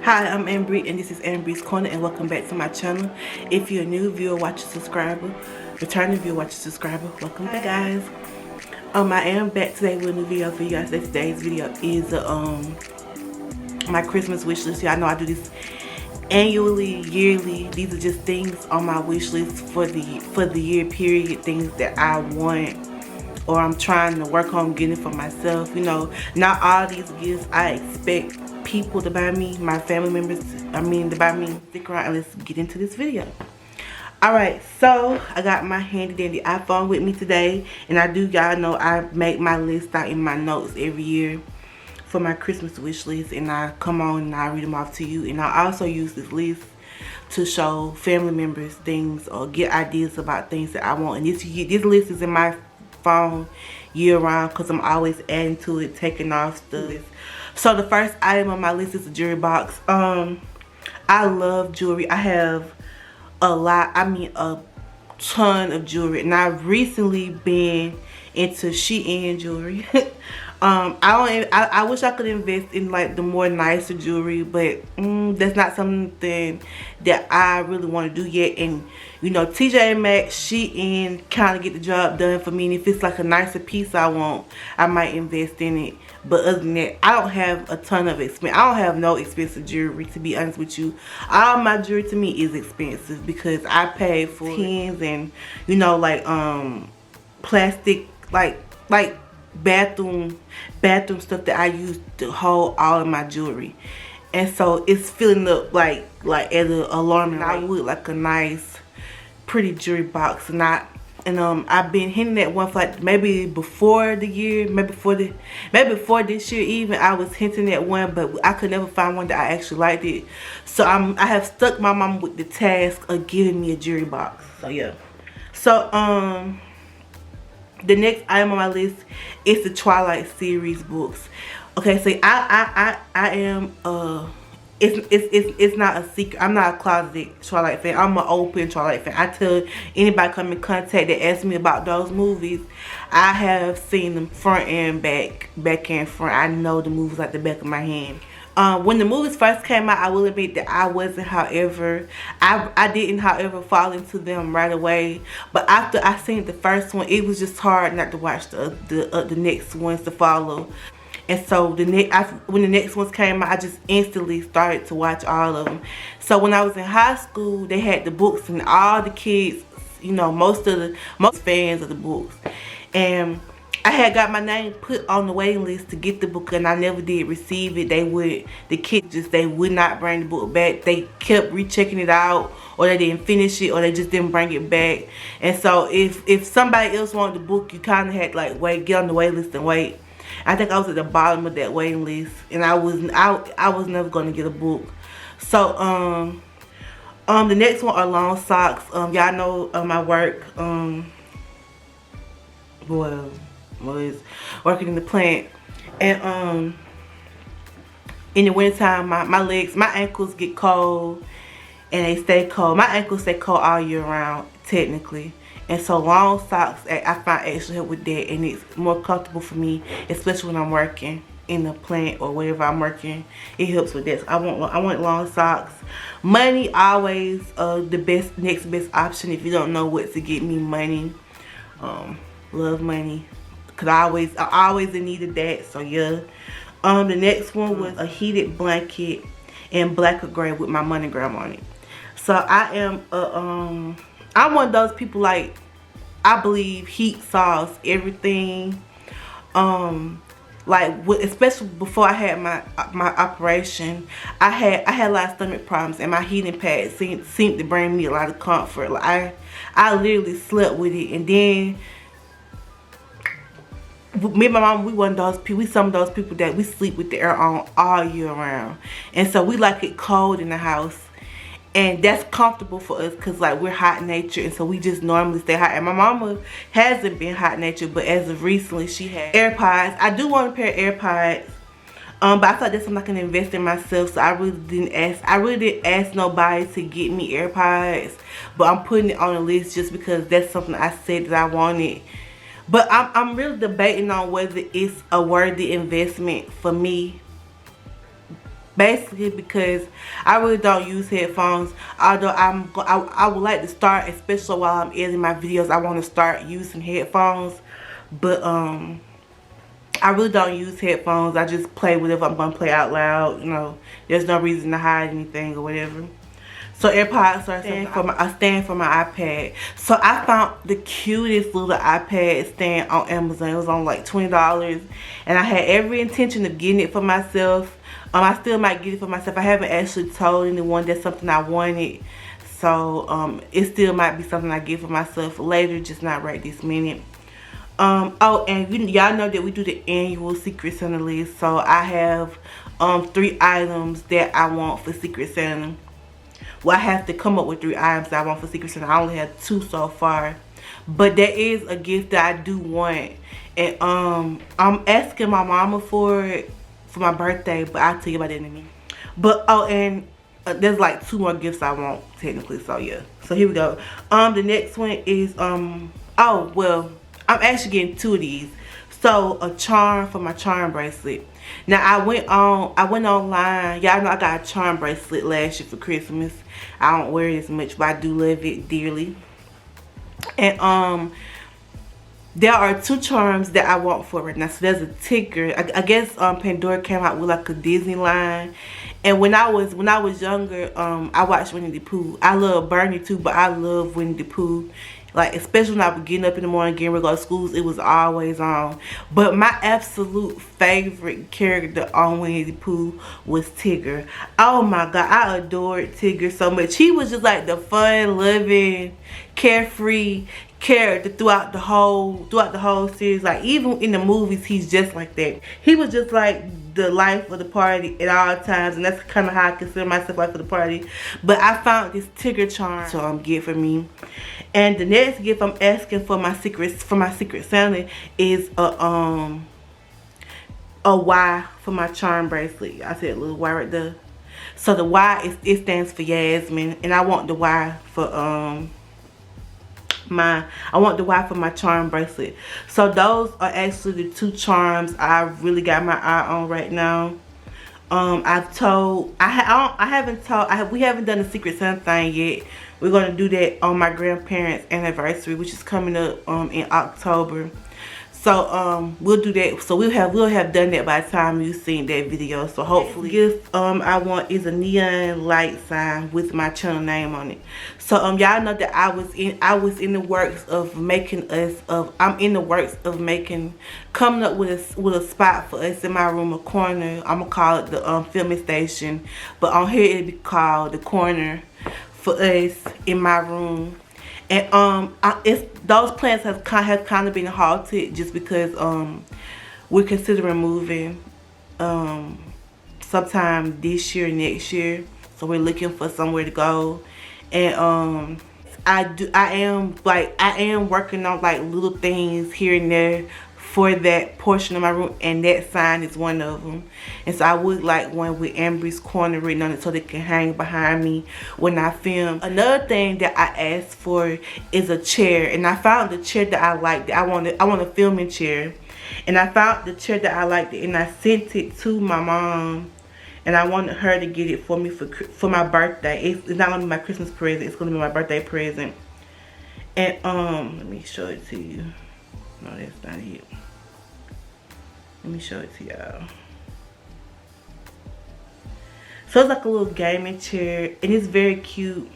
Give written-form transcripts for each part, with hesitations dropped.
Hi, I'm Ambry and this is Ambry's Corner, and welcome back to my channel. If you're a new viewer, watcher, subscriber, returning viewer, watcher, subscriber, welcome back, guys. I am back today with a new video for you guys. Today's video is my Christmas wish list. Y'all know I do this annually, yearly. These are just things on my wish list for the year period, things that I want or I'm trying to work on getting for myself. You know, not all these gifts I expect people to buy me, my family members, to buy me. Stick around and let's get into this video. Alright, so I got my handy dandy iPhone with me today, and y'all know I make my list out in my notes every year for my Christmas wish list, and I come on and I read them off to you. And I also use this list to show family members things or get ideas about things that I want. And this list is in my phone year round because I'm always adding to it, taking off stuff. So the first item on my list is a jewelry box. I love jewelry. I have a ton of jewelry, and I've recently been into Shein jewelry. I wish I could invest in like the more nicer jewelry, but that's not something that I really want to do yet. And you know, TJ Maxx, Shein kind of get the job done for me, and if it's like a nicer piece I want, I might invest in it. But other than that, I don't have a ton of expense. I don't have no expensive jewelry, to be honest with you. All my jewelry to me is expensive because I pay for pins and, you know, like plastic, like bathroom stuff that I use to hold all of my jewelry. And so it's filling up like at an alarming rate. I would like a nice pretty jewelry box, and I've been hinting at one for like maybe before the year, maybe before this year even. I was hinting at one, but I could never find one that I actually liked it. So I have stuck my mom with the task of giving me a jewelry box. So yeah. So the next item on my list is the Twilight series books. Okay, so I am it's not a secret. I'm not a closeted Twilight fan. I'm an open Twilight fan. I tell anybody come in contact that asks me about those movies, I have seen them front and back and front. I know the movies like the back of my hand. When the movies first came out, I will admit that I wasn't, however, I didn't, however, fall into them right away. But after I seen the first one, it was just hard not to watch the next ones to follow. And so when the next ones came out, I just instantly started to watch all of them. So when I was in high school, they had the books, and all the kids, you know, most fans of the books, and I had got my name put on the waiting list to get the book, and I never did receive it. The kids would not bring the book back. They kept rechecking it out, or they didn't finish it, or they just didn't bring it back. And so if somebody else wanted the book, you kind of had to like get on the waiting list and wait. I think I was at the bottom of that waiting list, and I was never going to get a book. So the next one are long socks. Y'all know my work was working in the plant, and in the wintertime my ankles get cold, and they stay cold. My ankles stay cold all year round technically, and so long socks I find actually help with that, and it's more comfortable for me, especially when I'm working in the plant or wherever I'm working. It helps with that. So I want long socks. Money, always the next best option if you don't know what to get me. Money, love money, because I always in need of that. So yeah. The next one was a heated blanket in black or gray with my monogram on it. So I am I'm one of those people, like, I believe heat solves everything. Especially before I had my operation, I had a lot of stomach problems, and my heating pad seemed to bring me a lot of comfort. Like I literally slept with it, and then me and my mom, we some of those people that we sleep with the air on all year round, and so we like it cold in the house. And that's comfortable for us because, like, we're hot natured, and so we just normally stay hot. And my mama hasn't been hot natured, but as of recently, she had AirPods. I do want a pair of AirPods, but I thought that's something I can invest in myself. So I really didn't ask nobody to get me AirPods, but I'm putting it on the list just because that's something I said that I wanted. But I'm really debating on whether it's a worthy investment for me basically because I really don't use headphones. Although I would like to start, especially while I'm editing my videos, I want to start using headphones. But I really don't use headphones. I just play whatever I'm gonna play out loud. You know, there's no reason to hide anything or whatever. So AirPods are a stand for my iPad. So I found the cutest little iPad stand on Amazon. It was on like $20, and I had every intention of getting it for myself. I still might get it for myself. I haven't actually told anyone that's something I wanted. So it still might be something I get for myself later, just not right this minute. Oh, and y'all know that we do the annual Secret Santa list. So I have 3 items that I want for Secret Santa. Well, I have to come up with 3 items that I want for Secret Santa. I only have 2 so far, but there is a gift that I do want, and I'm asking my mama for it for my birthday, but I'll tell you about that in a minute. But oh, and there's like 2 more gifts I want technically. So yeah, so here we go. The next one is oh well, I'm actually getting 2 of these. So a charm for my charm bracelet. Now I went online. Y'all know I got a charm bracelet last year for Christmas. I don't wear it as much, but I do love it dearly. And there are 2 charms that I want for it now. So there's a ticker. I guess Pandora came out with like a Disney line. And when I was younger, I watched Winnie the Pooh. I love Bernie too, but I love Winnie the Pooh. Like, especially when I was getting up in the morning, getting ready to go to schools, it was always on. But my absolute favorite character on Winnie the Pooh was Tigger. Oh my God, I adored Tigger so much. He was just like the fun-loving, carefree character throughout the whole series. Like, even in the movies, he's just like that. He was just like the life of the party at all times, and that's kind of how I consider myself, life of the party. But I found this Tigger charm to get for me. And the next gift I'm asking for my Secret Santa is a Y for my charm bracelet. I said a little Y right there. So the Y it stands for Yasmin, and I want the Y for my charm bracelet. So those are actually the 2 charms I really got my eye on right now. We haven't done the Secret Santa thing yet. We're gonna do that on my grandparents' anniversary, which is coming up in October. So we'll do that. So we'll have done that by the time you've seen that video. So hopefully, the gift I want is a neon light sign with my channel name on it. So y'all know that I was in the works of coming up with a spot for us in my room, a corner. I'm gonna call it the filming station, but on here it'll be called the corner for us in my room. And those plans have kind of been halted just because we're considering moving sometime this year, next year. So we're looking for somewhere to go. And I am working on like little things here and there for that portion of my room, and that sign is one of them. And so I would like one with Ambry's Corner written on it so they can hang behind me when I film. Another thing that I asked for is a chair, and I found the chair that I liked. I want a filming chair, and I found the chair that I liked, and I sent it to my mom, and I wanted her to get it for me for my birthday. It's not gonna be my Christmas present, it's gonna be my birthday present. And let me show it to you. No, that's not it. Let me show it to y'all. So it's like a little gaming chair, and it's very cute.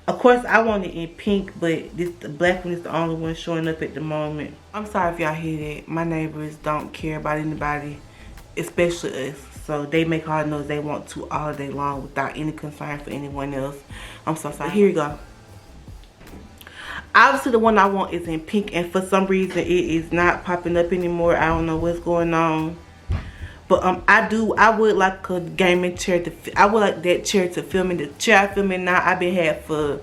Of course, I want it in pink, but the black one is the only one showing up at the moment. I'm sorry if y'all hear that. My neighbors don't care about anybody, especially us. So they make all the noise they want to all day long without any concern for anyone else. I'm so sorry. Here you go. Obviously the one I want is in pink, and for some reason it is not popping up anymore. I don't know what's going on. But I would like a gaming chair I would like that chair to film in. The chair I film in now, I've been had for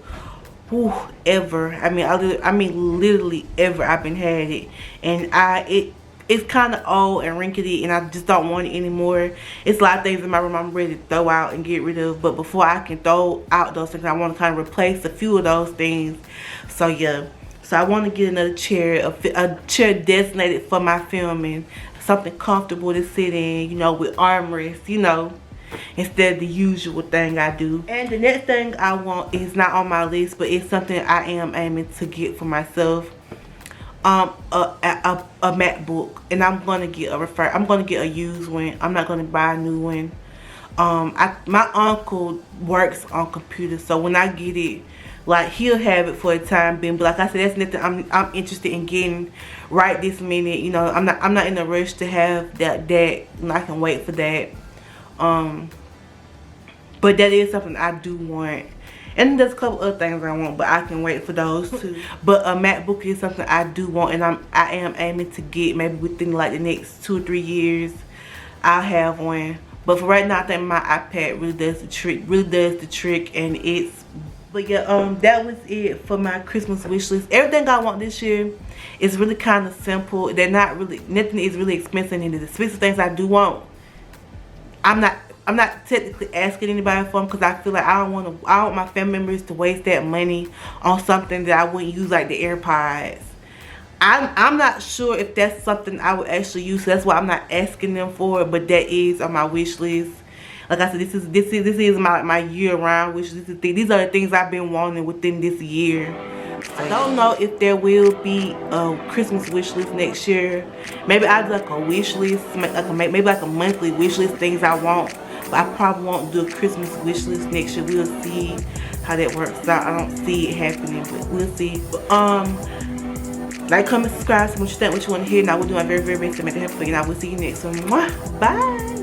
ever. I mean literally ever I've been had it. And it's kind of old and wrinkly, and I just don't want it anymore. It's a lot of things in my room I'm ready to throw out and get rid of, but before I can throw out those things, I want to kind of replace a few of those things. So yeah, so I want to get another chair, a chair designated for my filming. something comfortable to sit in, you know, with armrests, you know, instead of the usual thing I do. And the next thing I want is not on my list, but it's something I am aiming to get for myself. A MacBook, and I'm gonna get a used one. I'm not gonna buy a new one. My uncle works on computers, so when I get it, like, he'll have it for a time being. But like I said, that's nothing I'm interested in getting right this minute. You know, I'm not in a rush to have that. And I can wait for that. But that is something I do want. And there's a couple other things I want, but I can wait for those too. But a MacBook is something I do want, and I am aiming to get maybe within like the next 2 or 3 years. I'll have one. But for right now, I think my iPad really does the trick. And it's, but yeah, that was it for my Christmas wish list. Everything I want this year is really kind of simple. They're not really, nothing is really expensive. And the expensive things I do want, I'm not technically asking anybody for them, because I feel like I don't want my family members to waste that money on something that I wouldn't use, like the AirPods. I'm not sure if that's something I would actually use, so that's why I'm not asking them for it. But that is on my wish list. Like I said, this is my year-round wish list. These are the things I've been wanting within this year. I don't know if there will be a Christmas wish list next year. Maybe I'll do like a wish list, maybe like a monthly wish list, things I want. But I probably won't do a Christmas wish list next year. We'll see how that works out. I don't see it happening, but we'll see. But, like, comment, subscribe, what you think, what you want to hear, and I will do my very, very best to make it happen for you. And I will see you next one. Bye.